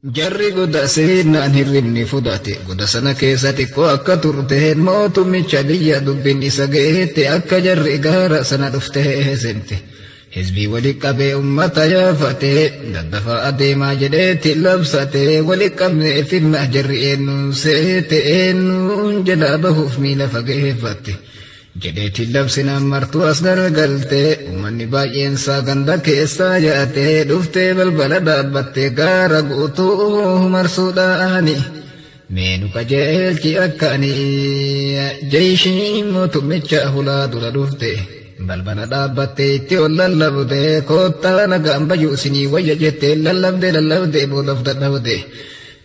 Jarri goda seenaan hirribni fudhate goda sana keessa xiqqoo akka turteen mootummicha biyya dubbin isa geette akka jarri gaara sana dhuftee sente. Hizbii wali qabee ummata yaafatee daddafa adeemaa jedheetti labsatee wali qabnee firna jarri eennuun seete eennuun jalaa bahuuf miila fageeffatte. Jedheetti labsinaan martuu as garagalte ummanni baay'een isaa ganda keessaa yaatee dhuftee balbala dhaabbattee gaara guutuu marsuudhaani meenu qajeelchi akkaanii jeeshii mootummicha hulaa dura dhufte balbala dhaabbattee itti ol lallabde koottaa nagaan bayyuu isinii wayya jettee lallabde boodaf dadhabde.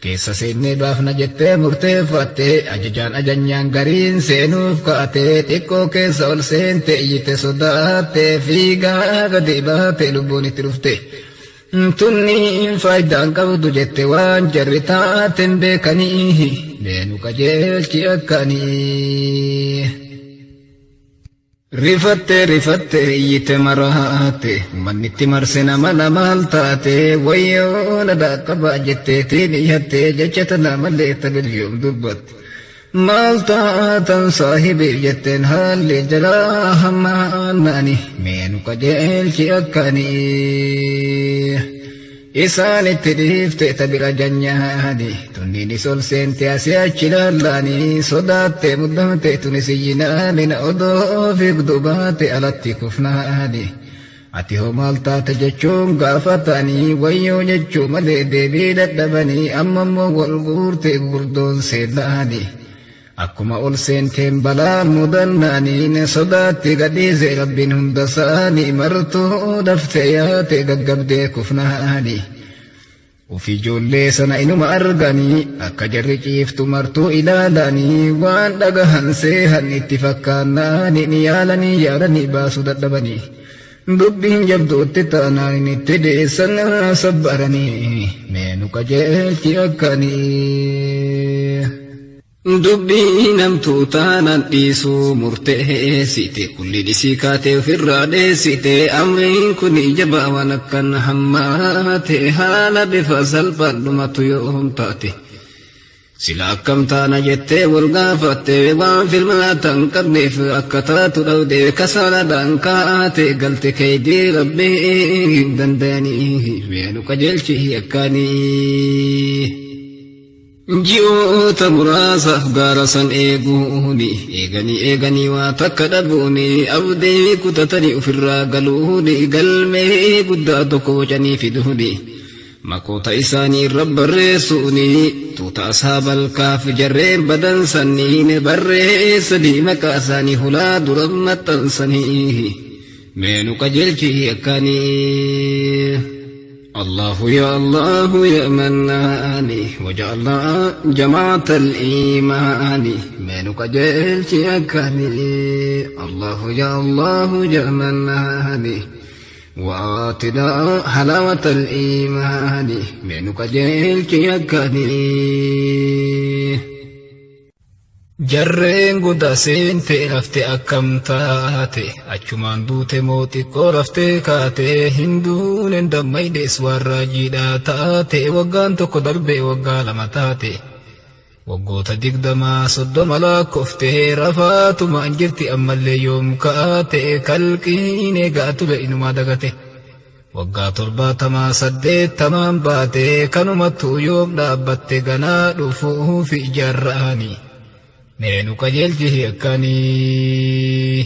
Keessa seennee baafna jettee murteeffattee ajajaan ajanyaan gariin seenuuf kaatee xiqqoo keessa ol seente iyyite sodaattee fiigaa gadi baatee lubbuun itti dhufte. Tunni faayidaan qabdu jette waan jarri taateen beekanii meenu qajeelchi akkanii. Rifatte iyyite maraate mannitti marse nama maal taate wayyoo na dhaqqabaa jetteetiin iyyattee jecha tana malee tabilyoom dubbatte maal taatan saahibii jetteen haalli jalaa hammaannaani meenu qajeelchi akkanii. Isaanitti dhiifte tabira janyaani tunniinis ol seente asii achi lallaanii sodaatte muddamte tunis iyyinaani na odoo fiigdu baate alatti kufnaani. Ati hoo maal taate jechuun gaafatanii wayyoo jechuu malee deebii dadhabanii ammammoo wal guurte gurdoon seennaani. Akkuma ol seenteen balaan mudannaanii sodaatti gadhiise rabbiin hunda isaanii martuu daftee yaate gaggabdee kufnaani. Ufii ijoollee sana inuma arganii akka jarri ciiftu martuu ilaalanii waan dhagahan seehan itti fakkaannaani ni yaalanii baasuu dadhabanii. Dubbiin jabduutti taanaan itti deessan sabbaranii meenu qajeelchi akkanii. Dubbii namtuu taanaan dhiisuu murteessite kulli dhisii kaatee ofirraa dheessite amriin kun jabaa waan akkan hammaate haala bifa salphaadhumatu yoom taate. Sila akkam taana jettee wal gaafatte waan filmaatan qabneef akka taatu dhawde kasaladhaan kaate galte keeydii rabbii hin danda'anii meenu qajeelchi akkanii. Ji'oota muraasaaf gaara san eeganii waa takka dhabuuni abdii kutatanii ofirraa galuuni galmee guddaa tokko wacanii fiduuni makoota isaanii irra barreessuuni tuuta ashaabal kaaf jarreen badansanii barreessanii maqaa isaanii hulaa dura maxxansanii meenu qajeelchi akkanii. الله يا مناني وجعلنا جماعة الإيمان منك جلت أكاني. الله يا مناني وآتنا حلاوة الإيمان منك جلت أكاني. Jarreen goda seente rafte akkam taate achumaan duute mooxiqqoo rafte kaate hinduunen dammaydees warra jiidhaa taate waggaan tokko darbee waggaa lama taate waggoota 20-30 lakkoofte rafaatumaan jirti ammallee yoom kaate kalqiin eegaa ture inumaa dagate waggaa 78 baate kanumattuu yoom dhaabbatte ganaa dhufuufi ijaarra'anii. Meenu qajeelchi akkanii.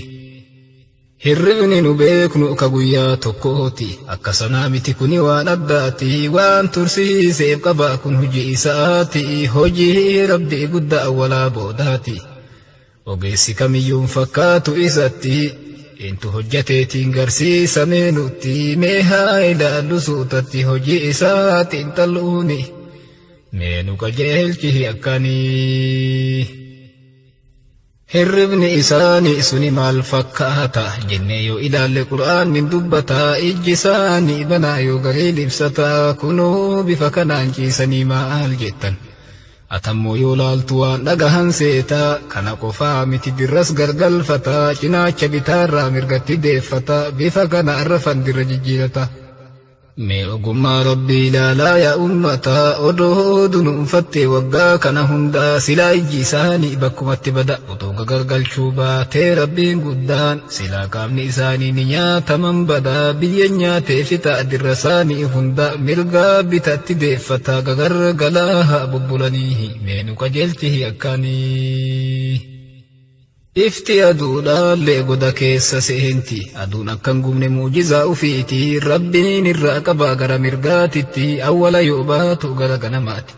Hirribni nu beeknu ka guyyaa tokkooti akka sanaa miti kuni waan addaati waan tursiiseef qabaa kun hojii isaati hojii rabbii guddaa awwalaa boodaati. Ogeessi kamiyyuun fakkaatu isatti intu hojjateetiin garsiisa meenutti mee haa ilaallu suutatti hojii isaati intalluuni. Meenu qajeelchi akkanii. Hirribni isaanii suni maal fakkaata jennee yoo ilaalle qur'aanni dubbata ijji isaanii banaa yoo garee ibsata kunoo bifa kanaan ciisanii maal jettan. Atammoo yoo laaltu waan dhagahan seeta kana qofaa miti dirras gargalfata cinaacha bitaarraa mirgatti deeffata bifa kana arrafan dirra jijjiirata. mee ogummaa rabbii ilaalaa yaa ummataa odoo dunuunfatte waggaa kana hundaa silaa ijji isaanii bakkumatti bada otoo gagargalchuu baatee rabbiin guddaan silaa qaamni isaanii ni nyaataman badaa biyya nyaatee fixa dirra isaanii hunda mirgaa bitatti deeffataa gagargalaa haa bubbulanii mee nu qajeelchi akkaanii. Ifti aduudhaallee goda keessa seenti aduun akkan gubne muujizaa ufiiti rabbiin irraa qabaa gara mirgaatitti awwala yoo baatu gara ganamaati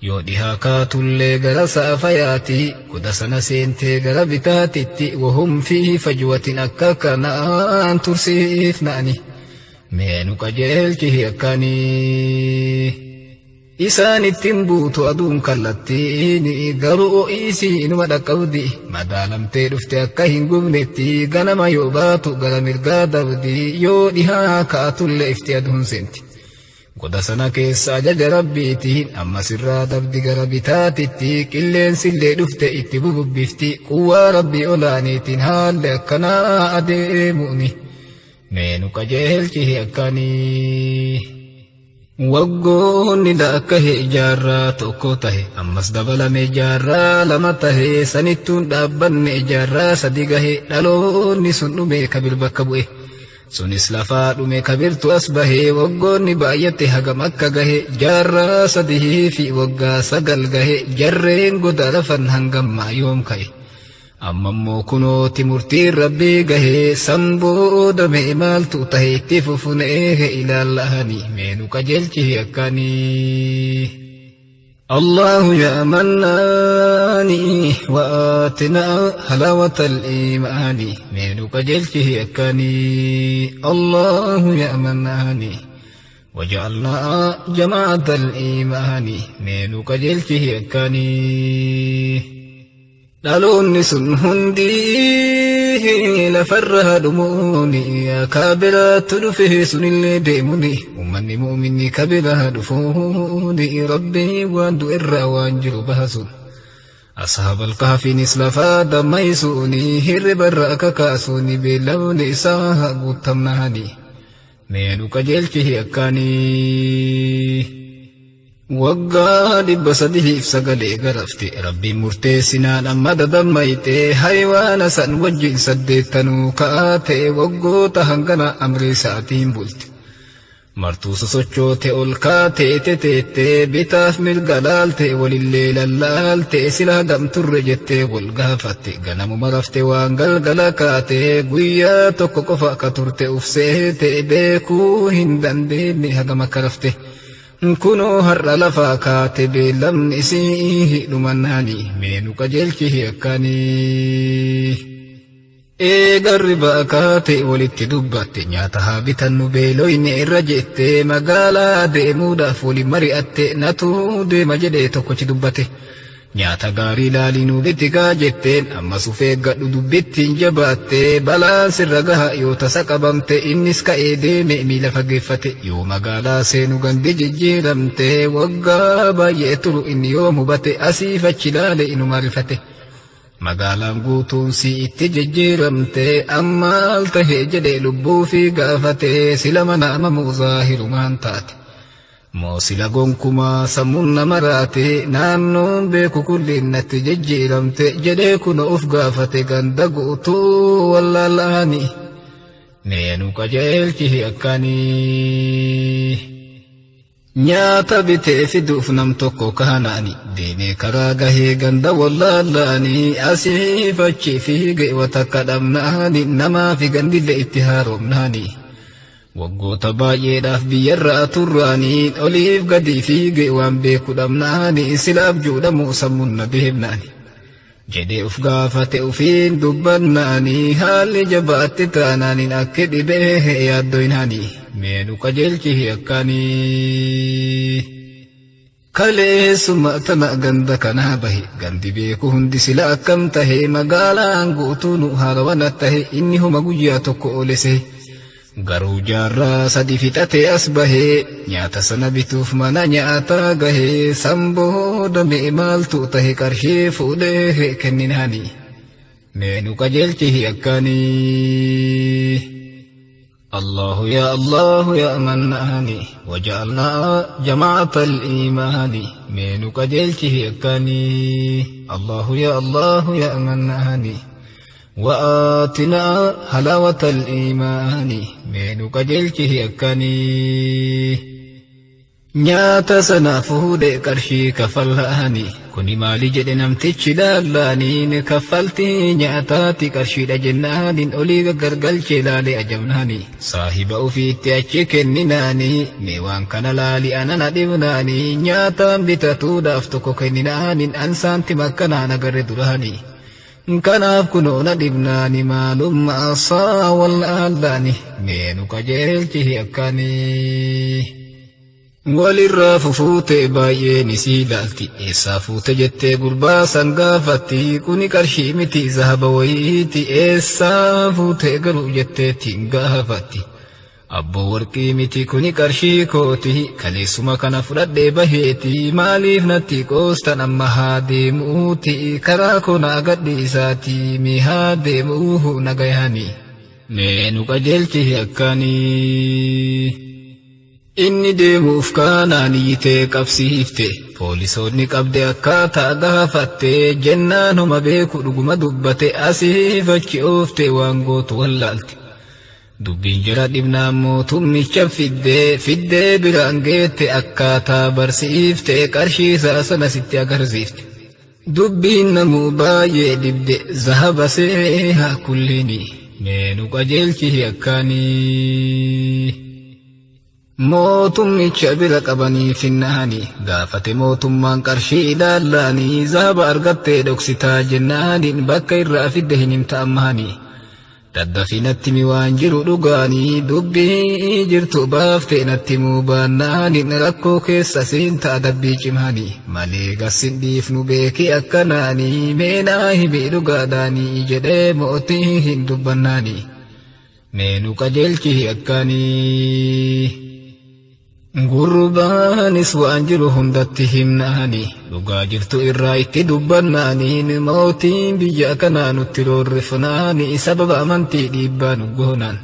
yoo dhihaa kaatullee gara saafayaati goda sana seentee gara bitaatitti wahum fi fajwatin akka kanaan tursiifnaani mee nu qajeelchi akkaanii. Isaan ittiin buutu aduun kallattiin garuu isii inuma dhaqqabdi madaalamtee dhufte akka hin gubnetti ganama yoo baatu gara mirgaa dabdi yoo dhihaa kaatullee ifti aduun seenti goda sana keessa ajaja rabbiitiin ammas irraa dabdi gara bitaatitti qilleensillee dhufte itti bububbifti quwwaa rabbii olaaniitiin haalli akkanaa adeemuuni mee nu qajeelchi akkaanii. Waggoonni akka ijaarraa tokko tahe ammas dabalame ijaarraa lama tahe sanittuun dhaabbanne ijaarraa sadi gahe dhaloonni sun dhume kabir bakka bu'e sunis lafaa dhume kabirtu as bahe waggoonni baay'ate hagam akka gahe ijaarraa sadii fi waggaa 9 gahe jarreen goda lafan hangammaa yoom ka'e ammammoo kunooti murtiin rabbii gahee sambooda mee maaltu tahe itti fufunee ilaallahanii mee nu qajeelchi akkaanii. Allahu yaa mannaani waatina halawata al-iimaani mee nu qajeelchi akkaanii. Allahu yaa mannaani waja'alna jama'ata al-iimaani mee nu qajeelchi akkaanii. dhaloonni sun hundi lafarra dhumuuni kaabiraatu dhufe sunillee deemuni ummanni mu'minni kabira dhufuuni rabbii waan du'erraa waan jiru bahasun ashaabal kahfiinis lafaa dammaysuuni hirribarra akka kaasuuni beellamni isaa guutamnaani mee nu qajeelchi akkaanii. Waggaa 309 garafte rabbiin murteessinaan amma dadammayte haywaana san wajjin 8 kaate waggoota hangana amri isaatiin bulte martuu sosochoote ol kaate teteette bitaaf mirga laalte walillee lallaalte sila gamturre jette wal gaafatte ganamuma rafte waan galgala kaate guyyaa tokko qofa akka turte ufseete beekuu hin dandeenye hagam akka rafte kunoo har'a lafaa kaate beellamni isii dhumannaani mee nu qajeelchi akkaanii. Eegarri ba'a kaate walitti dubbatte nyaata haa bitannu beeloyne irra jette magaalaa deemuudhaaf waliin mari'atte natu deema jedhee tokkochi dubbate nyaata gaarii laalinuu bittigaa jetteen ammas ufeeggadhu dubbittiin jabaatte balaan sirra gaha yoo tasa qabamte innis ka'ee deeme miila fageeffate yoo magaalaa seenu gandi jijjiiramte waggaa baay'ee turu inni yoo hubate asiif achi laale inuma rifate magaalaan guutuun si itti jijjiiramte ammaal tahee jedhee lubbuu fi gaafate sila mana amamuu zaahirumaan taate moo sila gonkumaa sammuun nama raate naannoon beeku kullinnatti jijjiiramte jedhee kuna uf gaafate ganda guutuu wallaalaani mee nu qajeelchi akkaanii. Nyaata bitee fiduuf nam tokko kaanaani deemee karaa gahee ganda wallaalaani asiif achi fiige watakka dhabnaani namaa fi gandillee itti haaromnaani. Waggoota baay'eedhaaf biyyarraa turraanii oliif gadi fiige waan beeku dhabnaani sila abjuudhamu sammuun na deemnaani jedhee uf gaafate ufiin dubbannaani haalli jabaatti taanaaniin akka dhibee yaaddoynaani mee nu qajeelchi akkaanii. Kaleessuma tana ganda kanaa bahe gandi beeku hundi sila akkam tahe magaalaan guutuunu haarawana tahe inni homa guyyaa tokko oolese garuu jaarraa 3 fixate as bahee nyaata sana bituuf mana nyaataa gahee sambooda mee maaltu tahe qarshii fuudhee kenninaani mee nu qajeelchi akkaanii. الله يا مناني وجعلنا جماعة الإيمان منك جلته أكاني الله يا مناني وآتنا حلاوة الإيمان منك جلته أكاني nyaata sana fuudhee qarshii kafalhaani kuni maali jedhe namtichi laalaaniin kaffaltii nyaataati qarshiidha jennaaniin olii gargalchee laalee ajabnaani saahiba ufiitti achi kenninaani mee waan kana laali anana dhibnaani nyaataan bitatuudhaaf tokko kenninaaniin ansaanti makkanaan agarre duraani kanaaf kunoona dhibnaani maalummaa asaa wallaalaani mee nu qajeelchi akkaanii walirraa fufuute baay'een isii ilaalti eessaa fuute jettee gurbaa san gaafatti kuni qarshii miti zahaba wayiiti eessaa fuute garuu jetteettiin gaafatti abboo warqii miti kuni qarshii kooti kaleessuma kana fudhadhee baheeti maaliif natti qoostan amma haa deemuuti karaa kona gadhiisaati mi haa deemuu nagayani mee nu qajeelchi akkaanii inni deemuuf kaanaan iyyitee qabsiifte poolisoonni qabde akkaataa gaafatte jennaan homa beeku dhuguma dubbate asiif achi oofte waan gootu wallaalti dubbiin jara dhibnaan mootummicha fiddee biraan geette akkaataa barsiifte qarshiisaa sana sitti agarsiifte dubbiin namuu baay'ee dhibde zahaba seehaa kulliini mee nu qajeelchi akkaanii mootummicha bira qabanii finnaani gaafate mootummaan qarshii ilaalaanii zahaba argattee dhoksitaa jennaaniin bakka irraa fidde hin himta'ammaanii daddafi natti mi waan jiru dhugaanii dubbii jirtu baaftee natti muu baannaaniin rakkoo keessa seentaa dabbii cimaanii malee gassin dhiifnu beekii akkanaanii meenaa himii dhugaadhaanii jedhee mootii hin dubbannaanii mee nu qajeelchi akkaanii gurbaanis waan jiru hundatti himnaani dhugaa jirtu irraa itti dubbannaaniin mootiin biyya kanaa nutti roorrifnaani sababa amantii dhiibbaa nu goonaan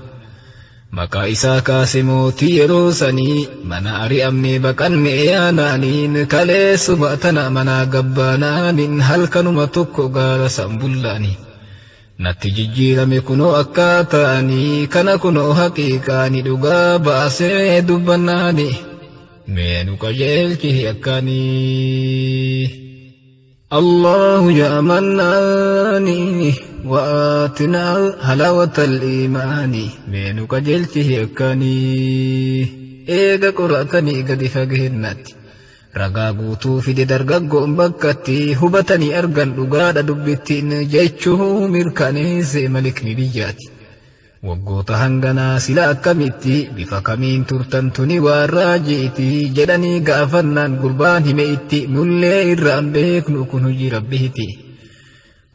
maqaa isaa kaase mootii yeroo sanii mana ari'amnee baqannee yaanaaniin kaleessuma tana manaa gabbaanaaniin halkanuma tokko gaara sanbullaani natti jijjiirame kunoo akkaataanii kana kunoo haqiiqaani dhugaa baasee dubbannaani mee nu qajeelchi akkaanii الله يا مناني وآتنا حلاوة الإيمان منك جلته أكاني إيغا قرأتني قد فقهنت ragaa guutuu fide dargaggoon bakkatti hubatanii argan dhugaadha dubbittiin jechuu mirkaneesse malikni biyyaati waggoota hanganaa sila akkamitti bifa kamiin turtan tuni waan raajiiti jedhanii gaafannaan gurbaan hime itti nullee irraan beeknu kun hojii rabbiiti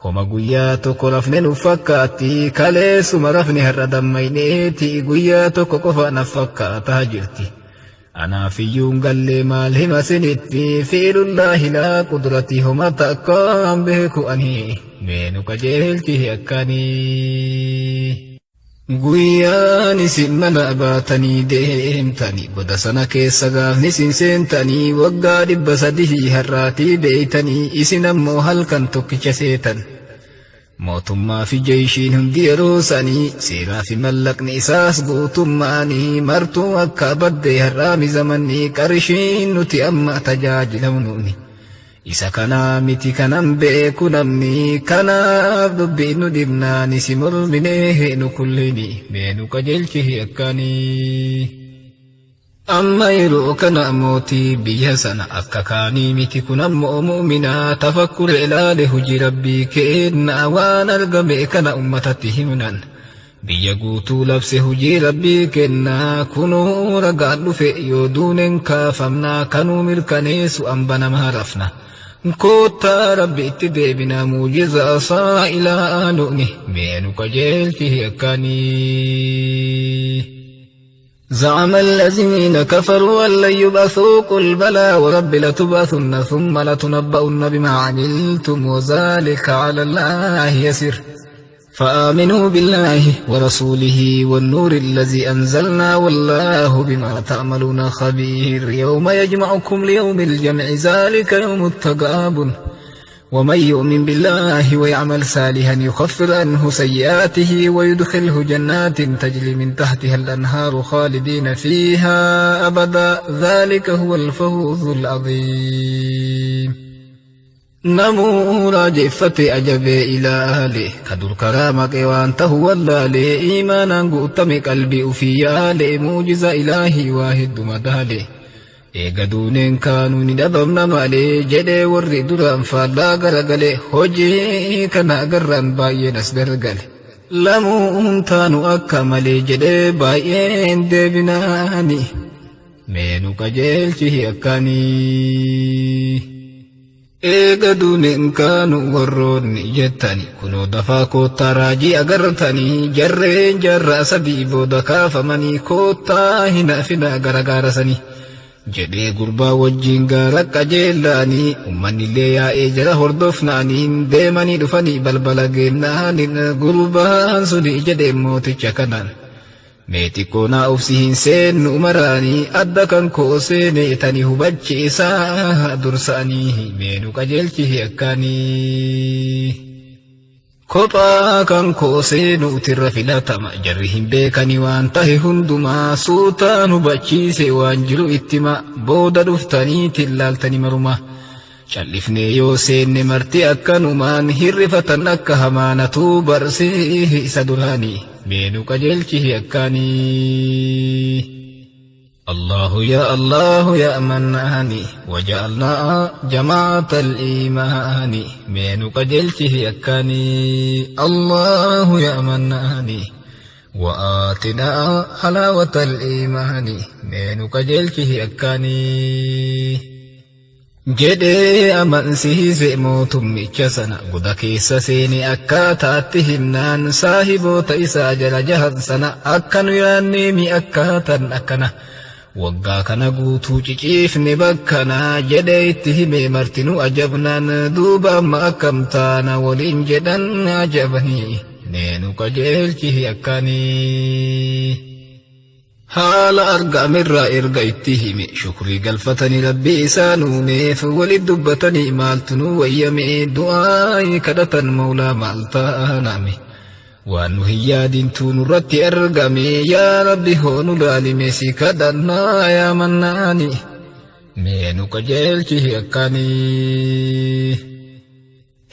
homa guyyaa tokko rafne nuuf fakkaatti kaleessuma rafne har'a dammayneeti guyyaa tokko qofa naaf fakkaataa jirti أنا في يوم قال لي مالهم سنتي في الله لا قدرتي هم تقام بك أني منك جهلته أكاني قوياني سمنا باتني ديمتني بدسنا كيسا نسين سنتني وقاد بسده هراتي بيتني إسنا موهل كنتك جسيتن mootummaa fi jeeshiin hundi yeroo sanii seeraa fi mallaqni isaas guutummaanii martuu akka baddee har'aami zamanii qarshiin nuti amma tajaajilamnuuni isa kanaa miti kanan beeku namni kanaaf dubbiin nu dhibnaani si morminee nu kulliini meenu qajeelchi akkaanii amma yeroo kana mootii biyya sana akka kaanii miti kun ammoo mu'minaa tafakkure ilaale hojii rabbii kenna waan argame kana ummatatti himnan biyya guutuu labse hojii rabbii kenna kunuu ragaan dhufe yoo duunen kaafamna kanuu mirkaneessu amba nama rafna koottaa rabbi itti deebina muujiza isaa ilaa nu'ni meenu qajeelchi akkaanii زعم الذين كفروا أن لن يبعثوا قل بلى ورب لتبعثن ثم لتنبؤن بما عملتم وذلك على الله يسير فآمنوا بالله ورسوله والنور الذي أنزلنا والله بما تعملون خبير يوم يجمعكم ليوم الجمع ذلك يوم التغابن ومن يؤمن بالله ويعمل صالحا يكفر عنه سيئاته ويدخله جنات تجري من تحتها الأنهار خالدين فيها أبدا ذلك هو الفوز العظيم نمو راجفت أجب إلى أهله كدر كرامك وانته والله إيمانا قوتم قلبي أفيا موجز إلهي واحد مداله eegaduuneen kaanuu ni dhabamna malee jedhee warri duraan faallaa garagale hojii kana agarraan baay'een as gargale lamuun taanu akka malee jedhee baay'een deebinaani meenu qajeelchi akkaanii eegaduuneen kaanuu warroonni jettani kunoo dafaa koottaa raajii agartanii jarreen jarraa sadii booda kaafamanii koottaa hinaafina garagaarasanii jedhee gurbaa wajjiin gaara qajeelaanii ummanillee yaa'ee jara hordofnaaniin deemanii dhufanii balbala geennaaniin gurbaan suni jedhee mooticha kanaan meexiqqoo naa obsi hin seennu maraanii adda kan koo seene tani hubachiisaa dursa'anii meenu qajeelchi akkaanii kophaa kan koo seenuutirra filatama jarri hin beekani waan tahe hundumaa suutaan hubachiise waan jiru ittima booda dhuftaniitiin laaltani maruma callifnee yoo seenne marti akkanumaan hirrifatan akka hamaanatuu barsee isa duraanii meenu qajeelchi akkaanii الله يا مناني وجعلنا جماعة الإيمان من قجلته أكاني الله يا مناني وآتنا حلاوة الإيمان من قجلته أكاني jedhee amansiise mootummicha sana goda keessa seene akkaataatti himnaan saahiboota isaa jala jahan sana akkanu yaannee mi akkaatan akkana waggaa kana guutuu ciciifne bakkanaa jedhee itti hime martinuu ajabnaan duuba amma akkam taana waliin jedhan ajabanii neenu qajeelchi akkaanii haala argamirraa erga itti hime shukrii galfatanii rabbii isaan uumeef walit dubbatanii maaltunuu wayyame du'aa kadhatan maulaa maal taaname waan nu hin yaadintuu nurratti argame yaa rabbi hoonu laalime si kadhannaa yaa mannaani meenu qajeelchi akkaanii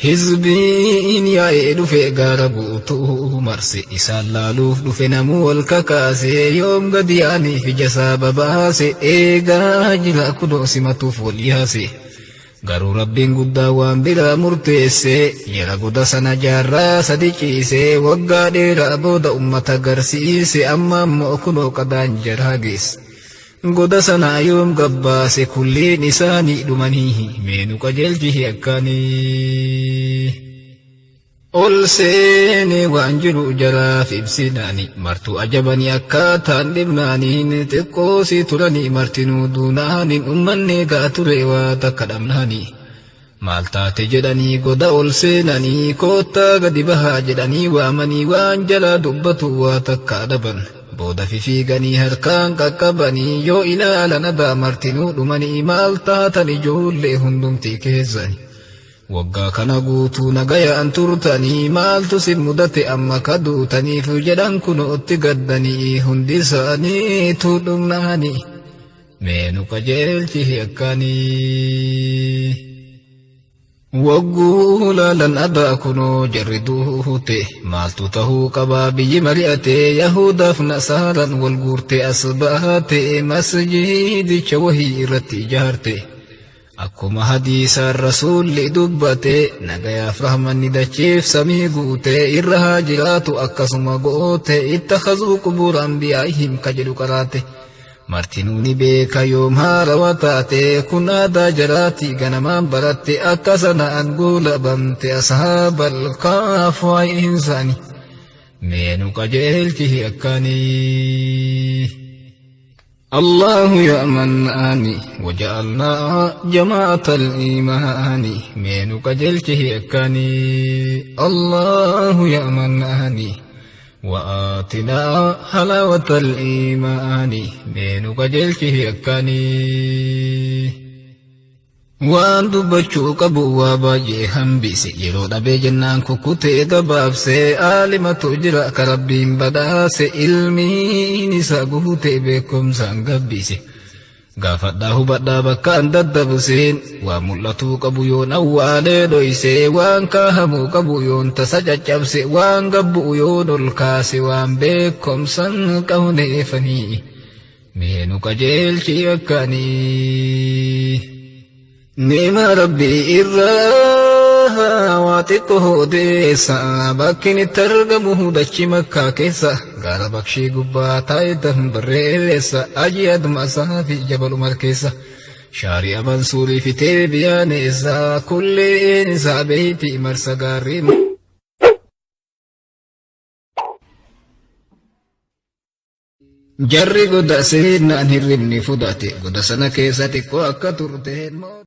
hizbiin yaa'ee dhufe gaara guutuu marse isaan laaluuf dhufe namuu wal kakaase yoom gadi yaaniif ijasaa babaase eegaa jila kunoo simatuuf wal yaase garuu rabbiin guddaa waan biraa murteesse jara goda sana jaarraa sadi ciise waggaa dheeraa booda ummata garsiise amma ammoo kunoo qadaan jaraa geesse goda sanaa yoom gabbaase kulliin isaanii dhumanii meenu qajeelchi akkaanii ol seene waan jiru jaraaf ibsinaani martuu ajabanii akkaataan dhibnaaniin xiqqoosii turanii martinuu duunaaniin ummannee gaa ture waa takka dhabnaanii maal taate jedhanii goda ol seenanii koottaa gadi bahaa jedhanii waamanii waan jalaa dubbatu waa takka dhaban booda fifiiganii harkaan qaqqabanii yoo ilaalan adaa martinuu dhumanii maal taatan ijoollee hundumtii keessani waggaa kana guutuu nagayaan turtanii maaltu si mudate amma kaduutaniif jedhan kunootti gaddanii hundi isaaniitu dhumnaanii meenu qajeelchi akkaanii wagguu laalan adaa kunoo jarri duute maaltu tahuu qabaa biyyi mari'ate yahudaaf nasaaran wal guurte as baate masjiidicha wahii irratti ijaarte akkuma hadiisaan rasuulli dubbate nagayaaf rahmanni dachiif samii guute irra haa jiraatu akkasuma goote ittakhazuu qubuura anbiyaa'ihim ka jedhu qaraate martinuu ni beeka yoom haarawa taate kun aadaa jaraatii ganamaan baratte akka sanaan goolabamte ashaabal kaaf waa'ee isaanii meenu qajeelchi akkaanii الله يا مناني وجعلنا جماعة الإيمان منك جلته أكاني الله يا مناني وآتنا حلاوة الإيمان منك جلته أكاني waan dubbachuu qabu waa baay'ee hambise yeroo dhabee jennaan kukkutee gabaabsee aalimatu jira ka rabbiin badhaase ilmiin isaa guutee beekumsaan gabbise gaafadhaa hubadhaa bakkaan daddabseen waan mul'atuu qabu yoon awwaalee dhoysee waan kaahamuu qabu yoon tasa caccabse waan gabbu'u yoon ol kaase waan beekumsan qawneefanii meenu qajeelchi akkaanii نعم ربي إرّاها واتقه ديسا باكين ترغمه دچي مكة كيسا غار بخشي قبا تايدهم بريليسا أجياد مسا في جبل مركيسا شارع منصوري في تيبيان إسا كل إنسا بيتي مرسا غارين جرّي قد سيدنا نهربني فداتي قد سنة كيساتي كو أكا ترتين